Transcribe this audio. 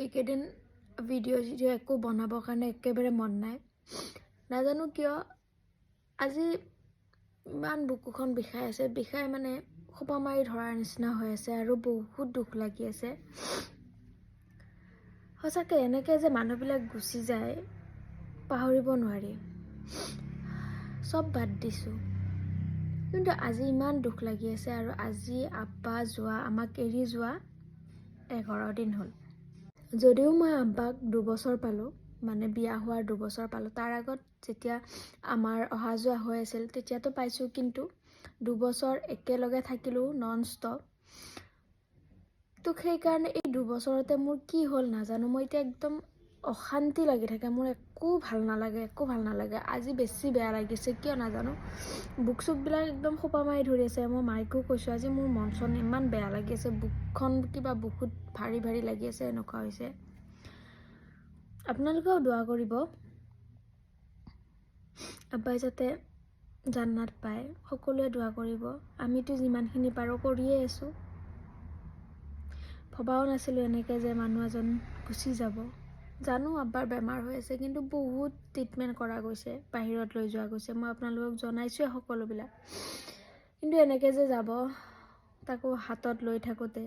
এইকেইদিন ভিডিঅ' একো বনাবৰ কাৰণে একেবাৰে মন নাই। নাজানো কিয় আজি ইমান বুকুখন বিষাই আছে, বিষাই মানে খোপা মাৰি ধৰাৰ নিচিনা হৈ আছে আৰু বহুত দুখ লাগি আছে। সঁচাকৈ এনেকৈ যে মানুহবিলাক গুচি যায় পাহৰিব নোৱাৰি। চব বাদ দিছোঁ, কিন্তু আজি ইমান দুখ লাগি আছে। আৰু আজি আব্বা যোৱা, আমাক এৰি যোৱা 11 দিন হ'ল। যদিও মই আব্বাক 2 বছৰ পালোঁ, মানে বিয়া হোৱাৰ 2 বছৰ পালোঁ। তাৰ আগত যেতিয়া আমাৰ অহা যোৱা হৈ আছিল তেতিয়াতো পাইছোঁ, কিন্তু 2 বছৰ একেলগে থাকিলোঁ নন ষ্টপ। তো সেইকাৰণে এই 2 বছৰতে মোৰ কি হ'ল নাজানো, মই এতিয়া একদম অশান্তি লাগি থাকে, মোৰ একো ভাল নালাগে। আজি বেছি বেয়া লাগিছে, কিয় নাজানো। বুক চুকবিলাক একদম খোপা মাৰি ধৰি আছে। মই মাইকো কৈছোঁ আজি মোৰ মন চন ইমান বেয়া লাগি আছে, বুকখন কিবা বহুত ভাৰী ভাৰী লাগি আছে, এনেকুৱা হৈছে। আপোনালোকেও দোৱা কৰিব আব্বাই যাতে জান্নাত পায়, সকলোৱে দোৱা কৰিব। আমিতো যিমানখিনি পাৰোঁ কৰিয়ে আছোঁ। ভবাও নাছিলোঁ এনেকৈ যে মানুহ এজন গুচি যাব। জানো আব্বাৰ বেমাৰ হৈ আছে, কিন্তু বহুত ট্ৰিটমেণ্ট কৰা গৈছে, বাহিৰত লৈ যোৱা গৈছে, মই আপোনালোকক জনাইছোঁৱে সকলোবিলাক। কিন্তু এনেকৈ যে যাব, তাকো হাতত লৈ থাকোঁতে